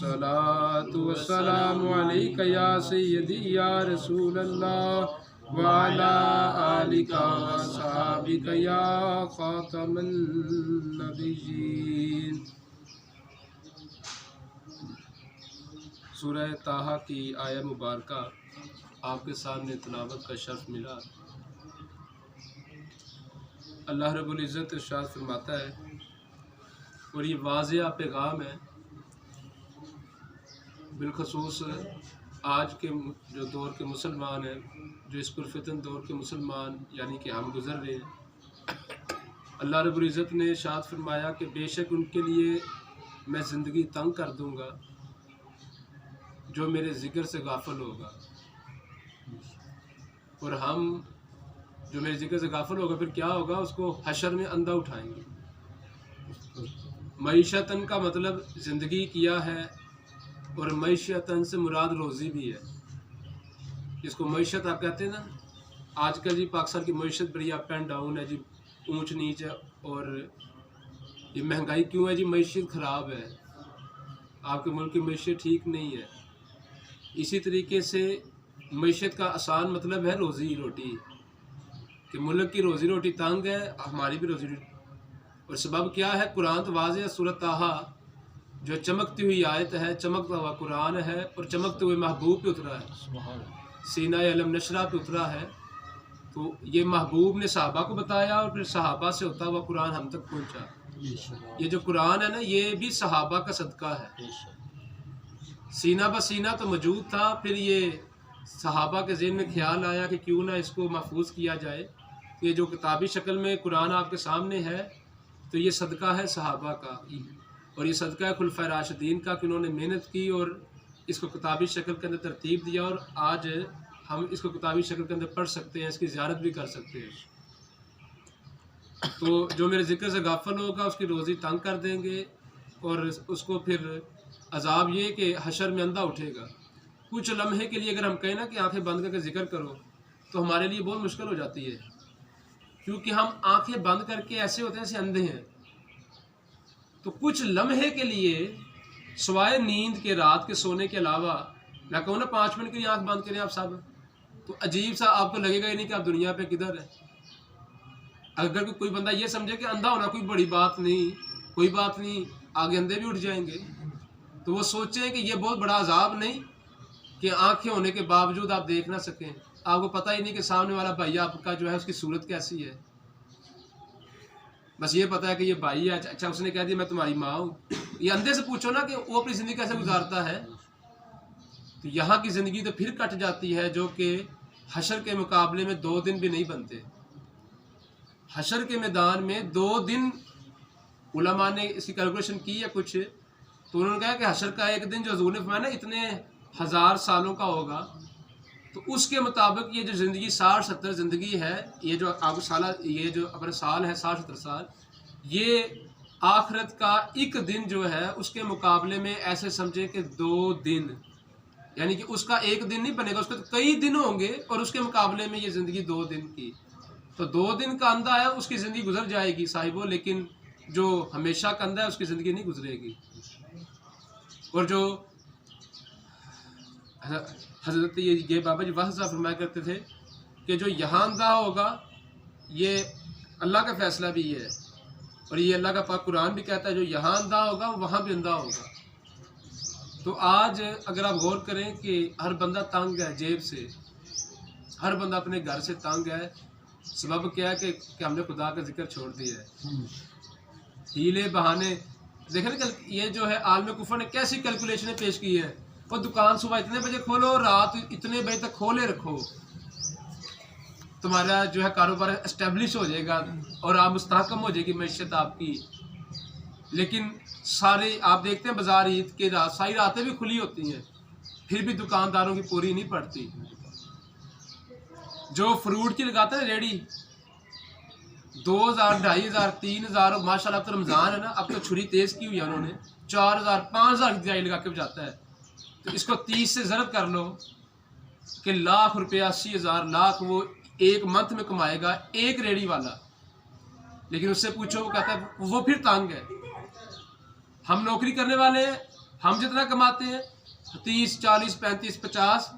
अस्सलातु वस्सलामु अलैका या सय्यदी या रसूलल्लाह व अला आलिका व सहाबिका या खातमन नबिय्यीन। सूरह ताहा की आया मुबारका आपके सामने तिलावत का शर्फ मिला। अल्लाह रब्बुल इज़्ज़त इरशाद फरमाता है, और ये वाज़िह पैगाम है बिलखसूस आज के जो दौर के मुसलमान हैं, जो इस पुरफितन दौर के मुसलमान यानी कि हम गुज़र रहे हैं। अल्लाह रब्बुल इज़्ज़त ने इरशाद फरमाया कि बेशक उनके लिए मैं ज़िंदगी तंग कर दूँगा जो मेरे ज़िक्र से गाफिल होगा, और हम जो मेरे ज़िक्र से गाफिल होगा फिर क्या होगा, उसको हशर में अंधा उठाएंगे। मईशतन का मतलब ज़िंदगी किया है, और मईशतन से मुराद रोज़ी भी है। जिसको मईशत आप कहते हैं ना, आजकल जी पाकिस्तान की मईशत बड़ी अप एंड डाउन है जी, ऊंच नीच है, और ये महंगाई क्यों है जी? मईशत ख़राब है, आपके मुल्क की मईशत ठीक नहीं है। इसी तरीके से मईशत का आसान मतलब है रोज़ी रोटी, कि मुल्क की रोज़ी रोटी तंग है, हमारी भी रोज़ी रोटी। और सबब क्या है? कुरान तो वाज़ेह है। सूरत ताहा जो चमकती हुई आयत है, चमकता हुआ कुरान है, और चमकते हुए महबूब पे उतरा है, सीना अलम नशरा पे उतरा है। तो ये महबूब ने सहाबा को बताया, और फिर सहाबा से होता हुआ कुरान हम तक पहुंचा। ये जो कुरान है ना, ये भी सहाबा का सदका है। सीना ब सीना तो मौजूद था, फिर ये सहाबा के ज़हन में ख्याल आया कि क्यों ना इसको महफूज किया जाए। ये जो किताबी शक्ल में कुरान आपके सामने है, तो ये सदका है सहाबा का, और ये सदका है खुलफाए राशिदीन का, कि उन्होंने मेहनत की और इसको किताबी शक्ल के अंदर तरतीब दिया, और आज हम इसको किताबी शक्ल के अंदर पढ़ सकते हैं, इसकी ज़ियारत भी कर सकते हैं। तो जो मेरे ज़िक्र से गाफिल होगा उसकी रोज़ी तंग कर देंगे, और उसको फिर अजाब ये कि हशर में अंधा उठेगा। कुछ लम्हे के लिए अगर हम कहें ना कि आंखें बंद करके जिक्र करो, तो हमारे लिए बहुत मुश्किल हो जाती है, क्योंकि हम आंखें बंद करके ऐसे होते हैं जैसे अंधे हैं। तो कुछ लम्हे के लिए सवाए नींद के, रात के सोने के अलावा, मैं कहूँ ना 5 मिनट के लिए आंख बंद करें आप सब, तो अजीब सा आपको लगेगा ही नहीं कि आप दुनिया पे किधर है। अगर कोई बंदा ये समझे कि अंधा होना कोई बड़ी बात नहीं, कोई बात नहीं, आगे अंधे भी उठ जाएंगे, तो वो सोचें कि ये बहुत बड़ा अजाब नहीं कि आंखें होने के बावजूद आप देख ना सकें। आपको पता ही नहीं कि सामने वाला भाई आपका जो है उसकी सूरत कैसी है, बस ये पता है कि ये भाई है। अच्छा, उसने कह दिया मैं तुम्हारी माँ हूँ। ये अंधे से पूछो ना कि वो अपनी ज़िंदगी कैसे गुजारता है, तो यहाँ की ज़िंदगी तो फिर कट जाती है, जो कि हशर के मुकाबले में 2 दिन भी नहीं बनते। हशर के मैदान में 2 दिन, उलमा ने इसकी कैलकुलेशन की है कुछ, तो उन्होंने कहा कि हशर का एक दिन जो हजूर ने फरमाया ना इतने 1000 सालों का होगा, तो उसके मुताबिक ये जो ज़िंदगी 60-70 ज़िंदगी है, ये जो अब साल, ये जो अपने साल है 60-70 साल, ये आखिरत का एक दिन जो है उसके मुकाबले में ऐसे समझे कि 2 दिन, यानी कि उसका एक दिन नहीं बनेगा, उसके तो कई दिन होंगे, और उसके मुकाबले में ये ज़िंदगी 2 दिन की। तो 2 दिन का अंधा है, उसकी ज़िंदगी गुजर जाएगी साहिबो, लेकिन जो हमेशा का अंधा है उसकी ज़िंदगी नहीं गुजरेगी। और जो हज़रत ये बाबा जी वाज़ा फरमाया करते थे कि जो यहाँ अंधा होगा, ये अल्लाह का फ़ैसला भी है, और ये अल्लाह का पाक कुरान भी कहता है, जो यहाँ अंधा होगा वहाँ भी अंधा होगा। तो आज अगर आप गौर करें कि हर बंदा तंग है जेब से, हर बंदा अपने घर से तंग है। सबब क्या है कि हमने खुदा का जिक्र छोड़ दिया है, हीले बहाने। देखें ना, ये जो है आलम कुफर ने कैसी कैलकुलेशनें पेश की है। और दुकान सुबह इतने बजे खोलो, रात इतने बजे तक खोले रखो, तुम्हारा जो है कारोबार एस्टेब्लिश हो जाएगा और आप मुस्तहकम हो जाएगी मैशत आपकी। लेकिन सारे आप देखते हैं बाजार ईद के रात सारी रातें भी खुली होती हैं, फिर भी दुकानदारों की पूरी नहीं पड़ती। जो फ्रूट की लगाते हैं रेडी, 2000, 2500, 3000, माशाल्लाह अब तो रमज़ान है ना, अब तो छुरी तेज़ की हुई है उन्होंने, 4000, 5000 की दिहाड़ी लगा के बजाता है। तो इसको 30 से ज़रब कर लो कि लाख रुपया, 80,000, लाख वो एक मंथ में कमाएगा एक रेडी वाला। लेकिन उससे पूछो, वो कहता है वो फिर तंग है। हम नौकरी करने वाले हैं, हम जितना कमाते हैं 30, 40, 35, 50,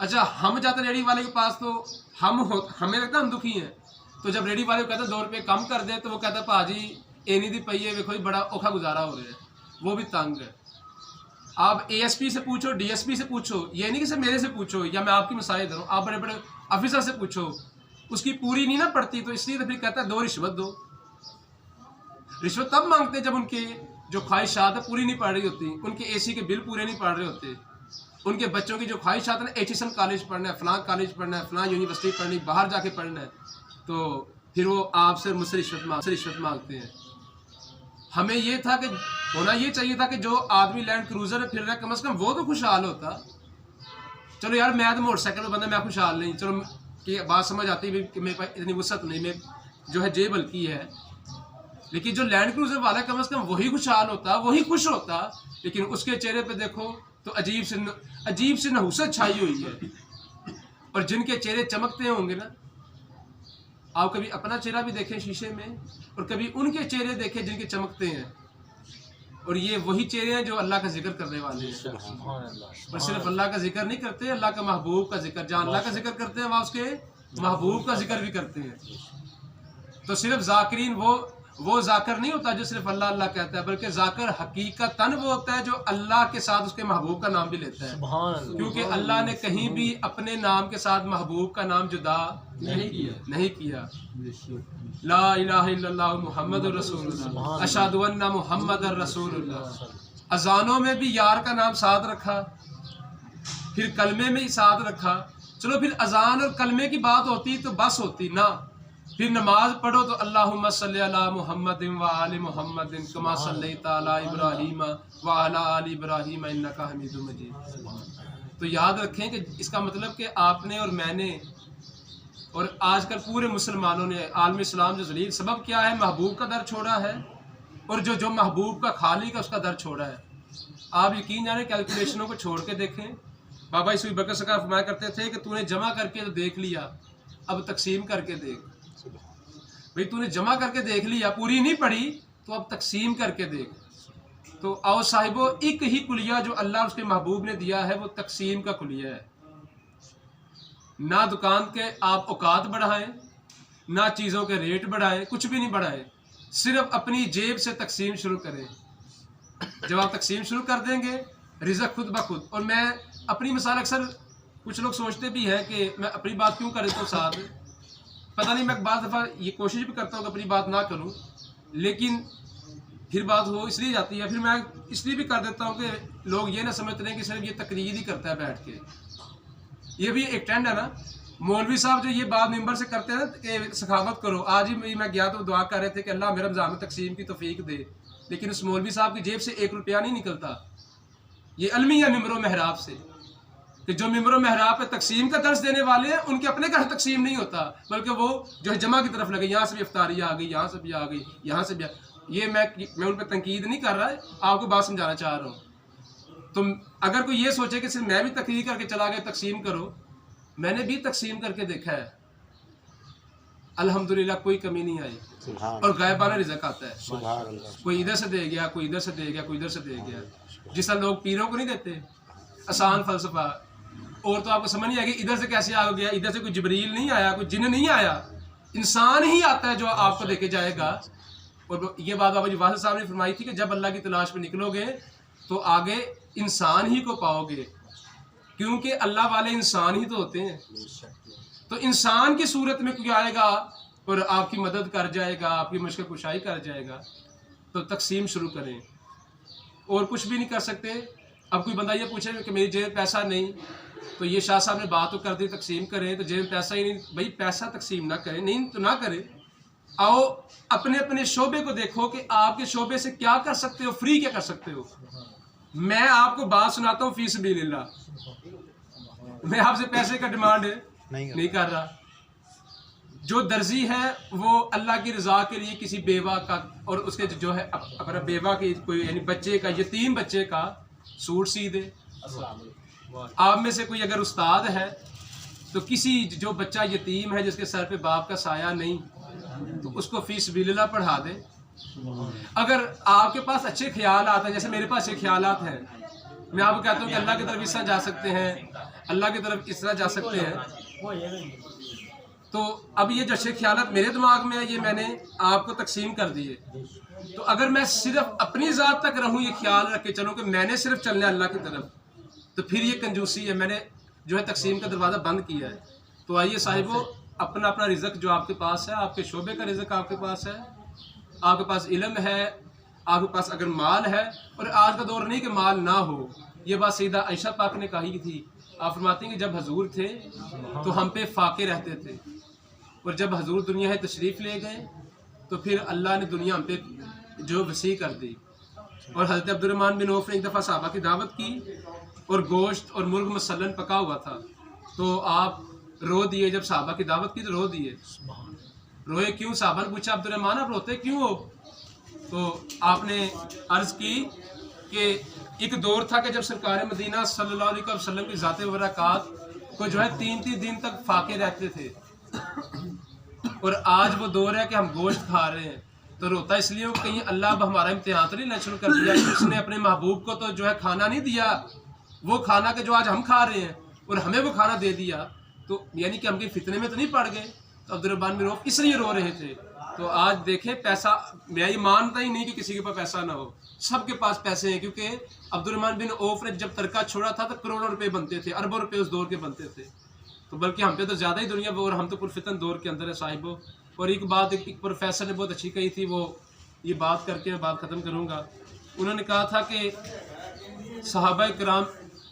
अच्छा हम जाते रेडी वाले के पास तो हमें लगता है हम दुखी हैं, तो जब रेडी वाले को कहते हैं 2 रुपये कम कर दे तो वो कहता है भाजी एनी दी पई है, देखो बड़ा औखा गुजारा हो रहा है, वो भी तंग है। आप ASP से पूछो, DSP से पूछो, ये नहीं कि सिर्फ मेरे से पूछो या मैं आपकी मिसाइल दे रहा हूँ, आप बड़े बड़े ऑफिसर से पूछो, उसकी पूरी नहीं ना पड़ती तो इसलिए तो फिर कहता है 2 रिश्वत दो। रिश्वत तब मांगते हैं जब उनके जो ख्वाहिशात है पूरी नहीं पड़ रही होती, उनके AC के बिल पूरे नहीं पड़ रहे होते, उनके बच्चों की जो ख्वाहिशात है ना, HSN कॉलेज पढ़ना है, फलां कॉलेज पढ़ना है, फलां यूनिवर्सिटी पढ़नी, बाहर जाके पढ़ना है, तो फिर वो आपसे मुझसे रिश्वत मांगते हैं। हमें ये था कि होना ये चाहिए था कि जो आदमी लैंड क्रूजर में फिर रहा है कम से कम वो तो खुशहाल होता। चलो यार मैं तो मोटरसाइकिल पर बंदा, मैं खुशहाल नहीं, चलो कि बात समझ आती है कि मेरे पास इतनी वसत नहीं, मैं जो है जेब हल्की है, लेकिन जो लैंड क्रूजर वाला है कम से कम वही खुशहाल होता, वही खुश होता। लेकिन उसके चेहरे पे देखो तो अजीब सी नहुसत छाई हुई है। और जिनके चेहरे चमकते होंगे ना, आप कभी अपना चेहरा भी देखें शीशे में और कभी उनके चेहरे देखें जिनके चमकते हैं, और ये वही चेहरे हैं जो अल्लाह का जिक्र करने वाले हैं। और सिर्फ अल्लाह का जिक्र नहीं करते, अल्लाह का महबूब का जिक्र, जहाँ अल्लाह का जिक्र करते हैं वहाँ उसके महबूब का जिक्र भी करते हैं। तो सिर्फ जाकिरीन वो जाकर नहीं होता जो सिर्फ अल्लाह अल्लाह कहता है, बल्कि जाकर हकीकतन वो होता है जो अल्लाह के साथ उसके महबूब का नाम भी लेता है, क्योंकि अल्लाह ने कहीं भी अपने नाम के साथ महबूब का नाम जुदा नहीं किया। ला इलाहा इल्लल्लाह मुहम्मदुर रसूलुल्लाह, अशहदु अन्ना मुहम्मदर रसूलुल्लाह। अजानों में भी यार का नाम साथ रखा, फिर कलमे में ही साथ रखा। चलो फिर अजान और कलमे की बात होती तो बस होती ना, फिर नमाज पढ़ो तो अल्लाहुम्मा सल्ली अला मुहम्मदिन व आलि मुहम्मदिन कमा सल्लैता अला इब्राहीम व अला आलि इब्राहीम इन्नका हमीदुम मजीद। तो याद रखें कि इसका मतलब कि आपने और मैंने और आजकल पूरे मुसलमानों ने आलम इस्लाम जो जलील सबब क्या है, महबूब का दर छोड़ा है, और जो महबूब का खालिक है उसका दर छोड़ा है। आप यकीन जाने कैलकुलेशनों को छोड़ के देखें। बाबा ईसवी बकर सरकार फरमाया करते थे कि तूने जमा करके तो देख लिया, अब तकसीम करके देख। भाई तूने जमा करके देख लिया, पूरी नहीं पड़ी, तो अब तकसीम करके देख। तो आओ साहिबो, एक ही कुलिया जो अल्लाह उसके महबूब ने दिया है वो तकसीम का कुलिया है। ना दुकान के आप औकात बढ़ाएं, ना चीज़ों के रेट बढ़ाएं, कुछ भी नहीं बढ़ाएं, सिर्फ अपनी जेब से तकसीम शुरू करें। जब आप तकसीम शुरू कर देंगे रिज़्क़ खुद ब खुद। और मैं अपनी मिसाल, अक्सर कुछ लोग सोचते भी हैं कि मैं अपनी बात क्यों करें तो साथ, पता नहीं, मैं बाज़ दफ़ा ये कोशिश भी करता हूँ कि अपनी बात ना करूँ, लेकिन फिर बात हो इसलिए जाती है। फिर मैं इसलिए भी कर देता हूँ कि लोग ये ना समझते हैं कि सिर्फ ये तकरीर ही करता है बैठ के। ये भी एक ट्रेंड है ना, मौलवी साहब जो ये बात मिंबर से करते हैं ना कि सखावत करो। आज ही मैं गया तो दुआ कर रहे थे कि अल्लाह मेरे रमज़ान में तकसीम की तौफीक दे, लेकिन उस मौलवी साहब की जेब से 1 रुपया नहीं निकलता। ये अलमिया मिंबर महराब से, कि जो मिंबर महराब पे तकसीम का दर्स देने वाले हैं उनके अपने घर तकसीम नहीं होता, बल्कि वो जो है जमा की तरफ लगे, यहाँ से भी इफ्तारी आ गई, यहाँ से भी आ गई, यहाँ से भी ये मैं उन पर तनकीद नहीं कर रहा है, आपको बात समझाना चाह रहा हूँ। तो अगर कोई ये सोचे कि सिर्फ मैं भी तकरीर करके चला गया तकसीम करो, मैंने भी तकसीम करके देखा है, अल्हम्दुलिल्लाह कोई कमी नहीं आई, और गायबाना रिज़्क़ आता है। कोई इधर से दे गया, कोई इधर से दे गया, कोई इधर से दे गया। जिस तरह लोग पीरों को नहीं देते, आसान फलसफा, और तो आपको समझ नहीं आएगी इधर से कैसे आ गया, इधर से कोई जिब्रील नहीं आया, कोई जिन्न नहीं आया, इंसान ही आता है जो आपको लेके जाएगा। और ये बात बाबा जी वाहिद साहब ने फरमाई थी कि जब अल्लाह की तलाश में निकलोगे तो आगे इंसान ही को पाओगे, क्योंकि अल्लाह वाले इंसान ही तो होते हैं। तो इंसान की सूरत में कोई आएगा और आपकी मदद कर जाएगा, आपकी मुश्किल कुशाई कर जाएगा। तो तकसीम शुरू करें, और कुछ भी नहीं कर सकते। अब कोई बंदा ये पूछे कि मेरी जेब पैसा नहीं, तो ये शाह साहब ने बात तो कर दी तकसीम करें, तो जेब पैसा ही नहीं, भाई पैसा तकसीम ना करें, नहीं तो ना करें। आओ अपने अपने शोबे को देखो कि आपके शोबे से क्या कर सकते हो, फ्री क्या कर सकते हो। मैं आपको बात सुनाता हूँ फी सबिलिल्लाह, मैं आपसे पैसे का डिमांड नहीं कर रहा। जो दर्जी है वो अल्लाह की रज़ा के लिए किसी बेवा का और उसके जो है अपना बेवा की कोई यानी बच्चे का, यतीम बच्चे का सूट सी दे। आप में से कोई अगर उस्ताद है तो किसी जो बच्चा यतीम है जिसके सर पे बाप का साया नहीं, तो उसको फी सबिलिल्लाह पढ़ा दे। अगर आपके पास अच्छे ख्याल आते हैं, जैसे मेरे पास अच्छे ख्याल हैं, मैं आपको कहता हूँ कि अल्लाह की तरफ इस तरह जा सकते हैं, अल्लाह की तरफ इस तरह जा सकते हैं, तो अब ये जो अच्छे ख्याल मेरे दिमाग में है ये मैंने आपको तकसीम कर दिए। तो अगर मैं सिर्फ अपनी ज़ात तक रहूँ, ये ख्याल रख के चलूँ कि मैंने सिर्फ चलना है अल्लाह की तरफ, तो फिर ये कंजूसी है, मैंने जो है तकसीम का दरवाज़ा बंद किया है। तो आइए साहिबो, अपना अपना रिज़्क जो आपके पास है, आपके शोबे का रिज़्क आपके पास है, आपके पास इल्म है, आपके पास अगर माल है, और आज का दौर नहीं कि माल ना हो, ये बात सईदा आयशा पाक ने कही थी। आप फरमाती हैं कि जब हजूर थे तो हम पे फाके रहते थे, और जब हजूर दुनिया है तशरीफ़ ले गए तो फिर अल्लाह ने दुनिया हम पे जो वसी कर दी। और हज़रत अब्दुर्रहमान बिन औफ ने एक दफ़ा सहाबा की दावत की और गोश्त और मुर्ग मसलन पका हुआ था, तो आप रो दिए। जब सहाबा की दावत की तो रो दिए। रोए क्यों? सहाबा ने पूछा, अब्दुर्रहमान आप रोते क्यों हो? तो आपने अर्ज़ की कि एक दौर था कि जब सरकार मदीना सल्लल्लाहु अलैहि वसल्लम की ज़ात बरक़ात को जो है 3-3 दिन तक फाके रहते थे, और आज वो दौर है कि हम गोश्त खा रहे हैं। तो रोता इसलिए कहीं अल्लाह अब हमारा इम्तिहान तो नहीं लेना शुरू कर दिया, उसने अपने महबूब को तो जो है खाना नहीं दिया, वो खाना के जो आज हम खा रहे हैं, और हमें वो खाना दे दिया, तो यानी कि हम कहीं फितने में तो नहीं पड़ गए। तो अब्दुर्रहमान बिन औफ इसलिए रो रहे थे। तो आज देखें, पैसा, मैं ये मानता ही नहीं कि किसी के पास पैसा ना हो, सबके पास पैसे हैं, क्योंकि अब्दुर्रहमान बिन औफ ने जब तरका छोड़ा था तो करोड़ों रुपए बनते थे, अरबों रुपए उस दौर के बनते थे। तो बल्कि हम पे तो ज़्यादा ही दुनिया, और हम तो पुरफितन दौर के अंदर है साहिबो। और एक बात एक प्रोफेसर ने बहुत अच्छी कही थी, वो ये बात करके मैं बात ख़त्म करूँगा। उन्होंने कहा था कि सहाबा किराम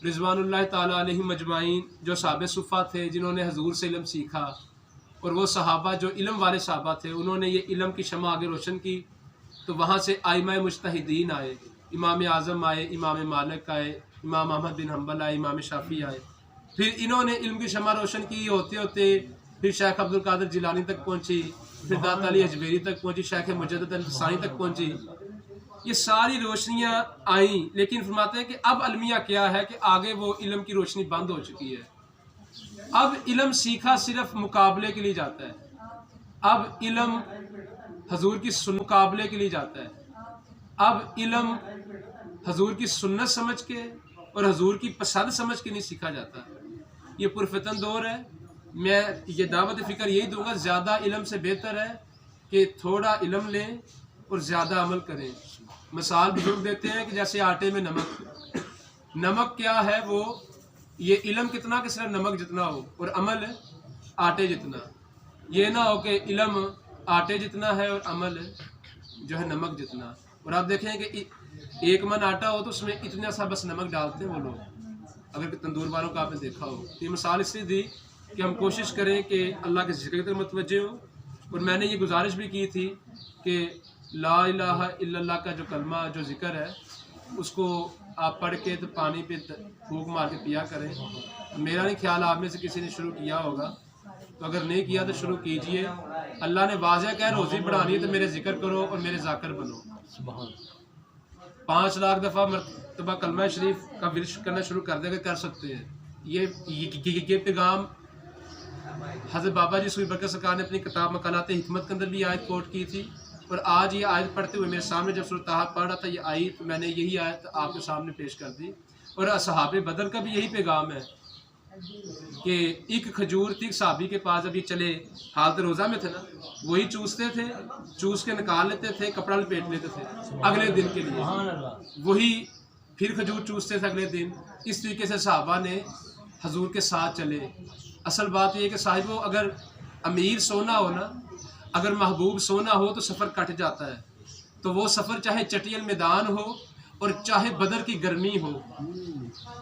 रिज़वानुल्लाह ताला अलैहिम अजमाइन, जो साहब सुफ़ा थे जिन्होंने हजूर से इल्म सीखा, और वो सहाबा जो इल्म वाले सहाबा थे, उन्होंने ये इल्म की शमा आगे रोशन की। तो वहाँ से आइमा मुज्तहिदीन आए, इमाम आज़म आए, इमाम मालिक आए, इमाम अहमद बिन हम्बल आए, इमाम शाफ़ी आए। फिर इन्होंने इल्म की शमा रोशन की, होते होते फिर शेख अब्दुल कादिर जिलानी तक पहुँची, फिर दाता अली अजमेरी तक पहुँची, शेख मुजद्दिद अल-फ़सानी तक पहुँची। ये सारी रोशनियाँ आईं, लेकिन फरमाते हैं कि अब अलमिया क्या है कि आगे वो इल्म की रोशनी बंद हो चुकी है। अब इल्म सीखा सिर्फ मुकाबले के लिए जाता है, अब इल्म हजूर की मुकाबले के लिए जाता है, अब इल्म हजूर की सुन्नत समझ के और हजूर की पसंद समझ के नहीं सीखा जाता। ये पुरफितन दौर है। मैं ये दावत फ़िक्र यही दूंगा, ज़्यादा इल्म से बेहतर है कि थोड़ा इल्म लें और ज़्यादा अमल करें। मिसाल बुजुर्ग देते हैं कि जैसे आटे में नमक, नमक क्या है वो, ये इल्म कितना कि सिर्फ नमक जितना हो और अमल आटे जितना। ये ना हो कि इल्म आटे जितना है और अमल जो है नमक जितना। और आप देखें कि 1 मन आटा हो तो उसमें इतना सा बस नमक डालते हैं वो लोग, अगर तंदूर वालों का आपने देखा हो। ये मिसाल इसलिए दी कि हम कोशिश करें कि अल्लाह के ज़िक्र की तरफ मुतवज्जे हो। और मैंने ये गुजारिश भी की थी कि ला इलाहा इल्लल्लाह का जो कलमा, जो ज़िक्र है, उसको आप पढ़ के तो पानी पे फूंक मार के पिया करें। मेरा नहीं ख्याल आप में से किसी ने शुरू किया होगा, तो अगर नहीं किया तो शुरू कीजिए। अल्लाह ने वाज़ेह कहा रोज़ी बढ़ानी है तो मेरे ज़िक्र करो और मेरे ज़ाकिर बनो। 5 लाख दफ़ा मरतबा कलमा शरीफ का विर्श करना शुरू कर देगा, कर सकते हैं। ये पैगाम हज़रत बाबा जी सूफी बरकत सरकार ने अपनी किताब मकानात हिकमत के अंदर भी आयत कोट की थी। और आज ये आयत पढ़ते हुए मेरे सामने जब सूरत ताहा पढ़ रहा था, ये आई तो मैंने यही आयत आपके सामने पेश कर दी। और असहाबे बदर का भी यही पैगाम है कि एक खजूर थी सहाबी के पास, जब ये चले हालत रोज़ा में थे ना, वही चूसते थे, चूस के निकाल लेते थे, कपड़ा लपेट लेते थे अगले दिन के लिए, वही फिर खजूर चूसते थे अगले दिन। इस तरीके से सहाबा ने हजूर के साथ चले। असल बात यह है कि साहिबो, अगर अमीर सोना हो ना, अगर महबूब सोना हो तो सफ़र कट जाता है। तो वो सफ़र चाहे चटियल मैदान हो और चाहे बदर की गर्मी हो,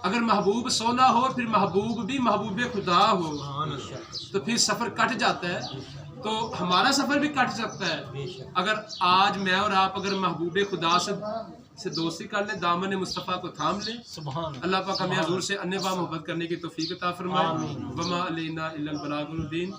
अगर महबूब सोना हो फिर महबूब भी महबूब खुदा हो तो फिर सफ़र कट जाता है। तो हमारा सफ़र भी कट सकता है अगर आज मैं और आप अगर महबूब खुदा से दोस्ती कर ले, दामन मुस्तफ़ा को थाम ले। अल्लाह पाक हमें हजूर से अन्य मोहब्बत करने की तौफीक अता फरमाए। वमा अलैना इल्लल बलागुल मुबीन।